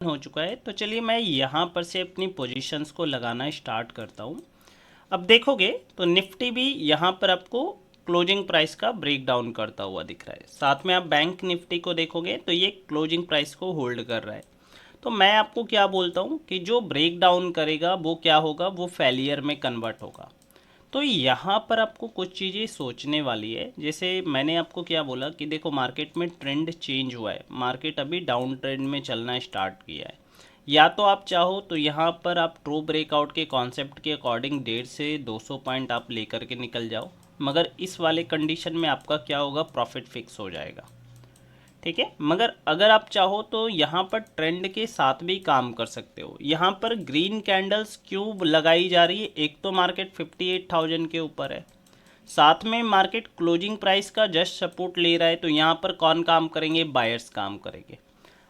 हो चुका है। तो चलिए मैं यहाँ पर से अपनी पोजीशंस को लगाना स्टार्ट करता हूँ। अब देखोगे तो निफ्टी भी यहाँ पर आपको क्लोजिंग प्राइस का ब्रेक डाउन करता हुआ दिख रहा है। साथ में आप बैंक निफ्टी को देखोगे तो ये क्लोजिंग प्राइस को होल्ड कर रहा है। तो मैं आपको क्या बोलता हूँ कि जो ब्रेक डाउन करेगा वो क्या होगा, वो फेलियर में कन्वर्ट होगा। तो यहाँ पर आपको कुछ चीज़ें सोचने वाली है। जैसे मैंने आपको क्या बोला कि देखो मार्केट में ट्रेंड चेंज हुआ है, मार्केट अभी डाउन ट्रेंड में चलना स्टार्ट किया है। या तो आप चाहो तो यहाँ पर आप ट्रू ब्रेकआउट के कॉन्सेप्ट के अकॉर्डिंग 150 से 200 पॉइंट आप लेकर के निकल जाओ, मगर इस वाले कंडीशन में आपका क्या होगा, प्रॉफिट फिक्स हो जाएगा। ठीक है, मगर अगर आप चाहो तो यहाँ पर ट्रेंड के साथ भी काम कर सकते हो। यहाँ पर ग्रीन कैंडल्स क्यों लगाई जा रही है, एक तो मार्केट 58,000 के ऊपर है, साथ में मार्केट क्लोजिंग प्राइस का जस्ट सपोर्ट ले रहा है। तो यहाँ पर कौन काम करेंगे, बायर्स काम करेंगे।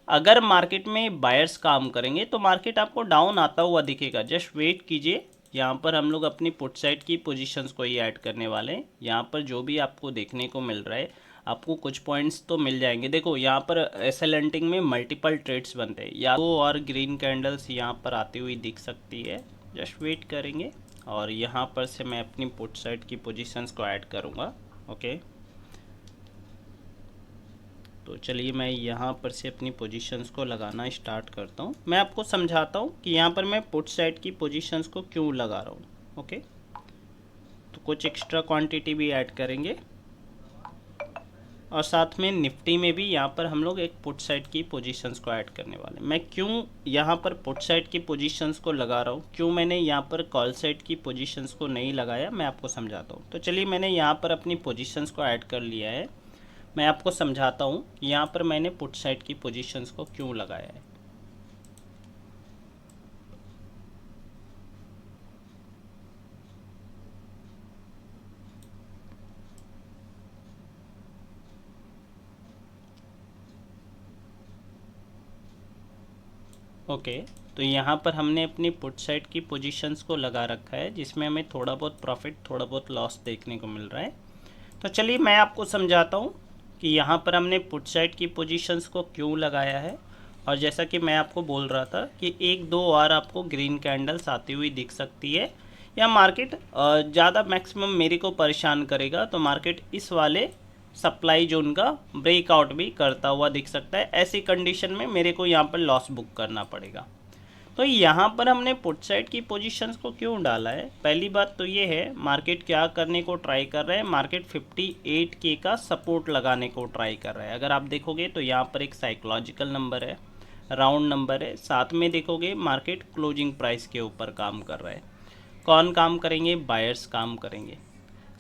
अगर मार्केट में बायर्स काम करेंगे तो मार्केट आपको डाउन आता हुआ दिखेगा। जस्ट वेट कीजिए, यहाँ पर हम लोग अपनी पुट साइड की पोजीशंस को ही ऐड करने वाले हैं। यहाँ पर जो भी आपको देखने को मिल रहा है, आपको कुछ पॉइंट्स तो मिल जाएंगे। देखो यहाँ पर एसएल हंटिंग में मल्टीपल ट्रेड्स बनते हैं, या तो और ग्रीन कैंडल्स यहाँ पर आती हुई दिख सकती है। जस्ट वेट करेंगे और यहाँ पर से मैं अपनी पुट साइड की पोजीशंस को ऐड करूँगा। ओके, तो चलिए मैं यहाँ पर से अपनी पोजीशंस को लगाना स्टार्ट करता हूँ। मैं आपको समझाता हूँ कि यहाँ पर मैं पुट साइड की पोजीशंस को क्यों लगा रहा हूँ। ओके, तो कुछ एक्स्ट्रा क्वांटिटी भी ऐड करेंगे और साथ में निफ्टी में भी यहाँ पर हम लोग एक पुट साइड की पोजीशंस को ऐड करने वाले हैं। मैं क्यों यहाँ पर पुट साइड की पोजीशंस को लगा रहा हूँ, क्यों मैंने यहाँ पर कॉल साइड की पोजीशंस को नहीं लगाया, मैं आपको समझाता हूँ। तो चलिए मैंने यहाँ पर अपनी पोजीशंस को ऐड कर लिया है। मैं आपको समझाता हूँ कि यहाँ पर मैंने पुट साइड की पोजीशंस को क्यों लगाया है। ओके, तो यहाँ पर हमने अपनी पुट साइड की पोजीशंस को लगा रखा है, जिसमें हमें थोड़ा बहुत प्रॉफिट थोड़ा बहुत लॉस देखने को मिल रहा है। तो चलिए मैं आपको समझाता हूँ कि यहाँ पर हमने पुट साइड की पोजीशंस को क्यों लगाया है। और जैसा कि मैं आपको बोल रहा था कि एक दो और आपको ग्रीन कैंडल्स आती हुई दिख सकती है, या मार्केट ज़्यादा मैक्सिमम मेरे को परेशान करेगा तो मार्केट इस वाले सप्लाई जोन का ब्रेकआउट भी करता हुआ दिख सकता है। ऐसी कंडीशन में मेरे को यहाँ पर लॉस बुक करना पड़ेगा। तो यहाँ पर हमने पुट साइड की पोजीशंस को क्यों डाला है, पहली बात तो ये है मार्केट क्या करने को ट्राई कर रहा है, मार्केट 58K का सपोर्ट लगाने को ट्राई कर रहा है। अगर आप देखोगे तो यहाँ पर एक साइकोलॉजिकल नंबर है, राउंड नंबर है, साथ में देखोगे मार्केट क्लोजिंग प्राइस के ऊपर काम कर रहा है। कौन काम करेंगे, बायर्स काम करेंगे।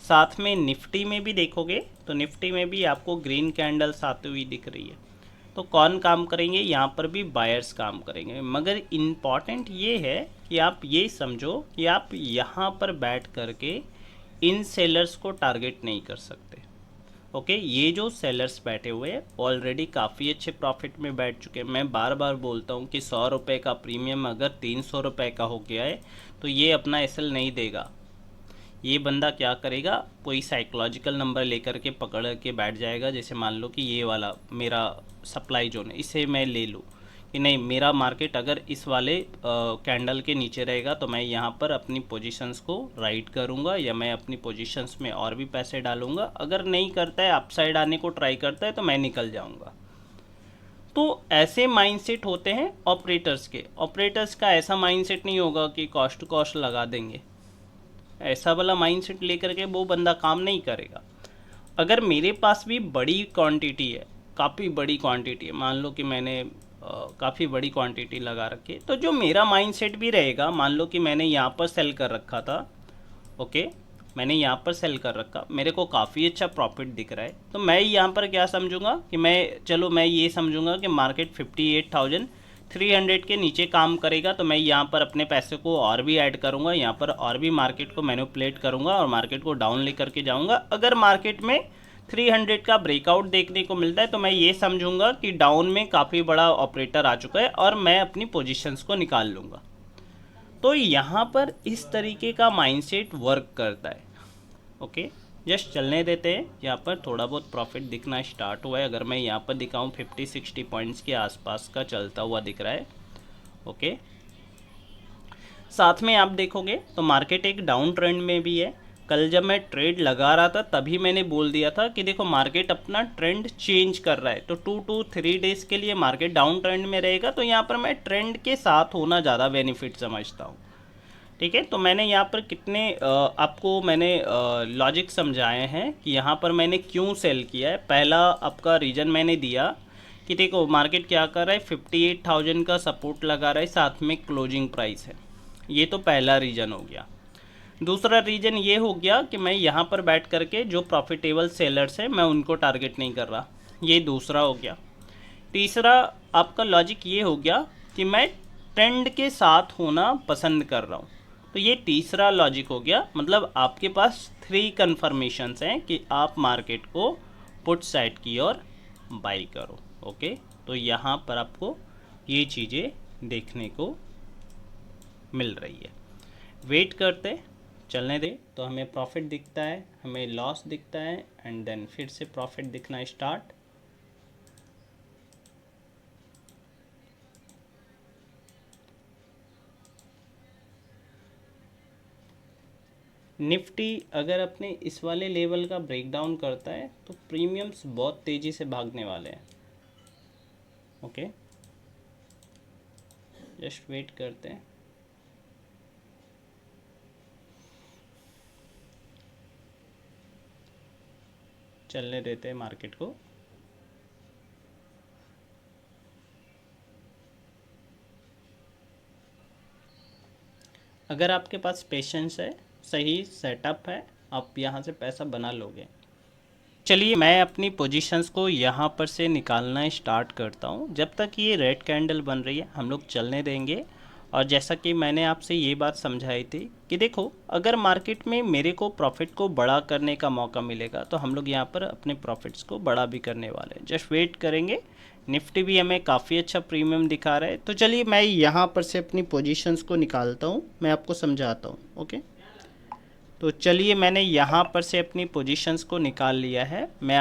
साथ में निफ्टी में भी देखोगे तो निफ्टी में भी आपको ग्रीन कैंडल्स आती हुई दिख रही है। तो कौन काम करेंगे, यहाँ पर भी बायर्स काम करेंगे। मगर इम्पॉर्टेंट ये है कि आप ये समझो कि आप यहाँ पर बैठ करके इन सेलर्स को टारगेट नहीं कर सकते। ओके, ये जो सेलर्स बैठे हुए हैं ऑलरेडी काफ़ी अच्छे प्रॉफिट में बैठ चुके हैं। मैं बार बार बोलता हूँ कि 100 रुपये का प्रीमियम अगर 300 रुपये का हो गया है तो ये अपना एसएल नहीं देगा। ये बंदा क्या करेगा, कोई साइकोलॉजिकल नंबर लेकर के पकड़ के बैठ जाएगा। जैसे मान लो कि ये वाला मेरा सप्लाई जोन है, इसे मैं ले लूँ कि नहीं, मेरा मार्केट अगर इस वाले कैंडल के नीचे रहेगा तो मैं यहाँ पर अपनी पोजीशंस को राइट करूँगा, या मैं अपनी पोजीशंस में और भी पैसे डालूँगा। अगर नहीं करता है, अपसाइड आने को ट्राई करता है, तो मैं निकल जाऊँगा। तो ऐसे माइंडसेट होते हैं ऑपरेटर्स के। ऑपरेटर्स का ऐसा माइंडसेट नहीं होगा कि कॉस्ट टू कॉस्ट लगा देंगे। ऐसा वाला माइंडसेट लेकर के वो बंदा काम नहीं करेगा। अगर मेरे पास भी बड़ी क्वांटिटी है, काफ़ी बड़ी क्वांटिटी है, मान लो कि मैंने काफ़ी बड़ी क्वांटिटी लगा रखी है, तो जो मेरा माइंडसेट भी रहेगा, मान लो कि मैंने यहाँ पर सेल कर रखा था। ओके, मैंने यहाँ पर सेल कर रखा, मेरे को काफ़ी अच्छा प्रॉफिट दिख रहा है, तो मैं यहाँ पर क्या समझूंगा कि मैं ये समझूंगा कि मार्केट 58,300 के नीचे काम करेगा, तो मैं यहाँ पर अपने पैसे को और भी ऐड करूँगा, यहाँ पर और भी मार्केट को मैनिपुलेट करूँगा और मार्केट को डाउन लेकर के जाऊँगा। अगर मार्केट में 300 का ब्रेकआउट देखने को मिलता है तो मैं ये समझूंगा कि डाउन में काफ़ी बड़ा ऑपरेटर आ चुका है और मैं अपनी पोजीशंस को निकाल लूँगा। तो यहाँ पर इस तरीके का माइंडसेट वर्क करता है। ओके, जस्ट चलने देते हैं। यहाँ पर थोड़ा बहुत प्रॉफिट दिखना स्टार्ट हुआ है। अगर मैं यहाँ पर दिखाऊँ 50-60 पॉइंट्स के आसपास का चलता हुआ दिख रहा है। ओके। साथ में आप देखोगे तो मार्केट एक डाउन ट्रेंड में भी है। कल जब मैं ट्रेड लगा रहा था तभी मैंने बोल दिया था कि देखो मार्केट अपना ट्रेंड चेंज कर रहा है, तो 2 to 3 डेज़ के लिए मार्केट डाउन ट्रेंड में रहेगा, तो यहाँ पर मैं ट्रेंड के साथ होना ज़्यादा बेनिफिट समझता हूँ। ठीक है, तो मैंने यहाँ पर कितने आपको मैंने लॉजिक समझाए हैं कि यहाँ पर मैंने क्यों सेल किया है। पहला आपका रीज़न मैंने दिया कि देखो मार्केट क्या कर रहा है, 58,000 का सपोर्ट लगा रहा है, साथ में क्लोजिंग प्राइस है। ये तो पहला रीज़न हो गया। दूसरा रीज़न ये हो गया कि मैं यहाँ पर बैठ करके जो प्रॉफिटेबल सेलर्स हैं मैं उनको टारगेट नहीं कर रहा, ये दूसरा हो गया। तीसरा आपका लॉजिक ये हो गया कि मैं ट्रेंड के साथ होना पसंद कर रहा हूँ, तो ये तीसरा लॉजिक हो गया। मतलब आपके पास 3 कन्फर्मेशंस हैं कि आप मार्केट को पुट साइड की ओर बाई करो। ओके, तो यहाँ पर आपको ये चीज़ें देखने को मिल रही है। वेट करते चलने दे तो हमें प्रॉफिट दिखता है, हमें लॉस दिखता है, एंड देन फिर से प्रॉफिट दिखना स्टार्ट। निफ्टी अगर अपने इस वाले लेवल का ब्रेकडाउन करता है तो प्रीमियम्स बहुत तेज़ी से भागने वाले हैं। ओके, जस्ट वेट करते हैं। चलने देते हैं मार्केट को। अगर आपके पास पेशेंस है, सही सेटअप है, आप यहाँ से पैसा बना लोगे। चलिए मैं अपनी पोजीशंस को यहाँ पर से निकालना स्टार्ट करता हूँ। जब तक ये रेड कैंडल बन रही है हम लोग चलने देंगे। और जैसा कि मैंने आपसे ये बात समझाई थी कि देखो अगर मार्केट में मेरे को प्रॉफिट को बड़ा करने का मौका मिलेगा तो हम लोग यहाँ पर अपने प्रॉफिट्स को बड़ा भी करने वाले हैं। जस्ट वेट करेंगे। निफ्टी भी हमें काफ़ी अच्छा प्रीमियम दिखा रहा है, तो चलिए मैं यहाँ पर से अपनी पोजीशंस को निकालता हूँ, मैं आपको समझाता हूँ। ओके, तो चलिए मैंने यहाँ पर से अपनी पोजीशंस को निकाल लिया है। मैं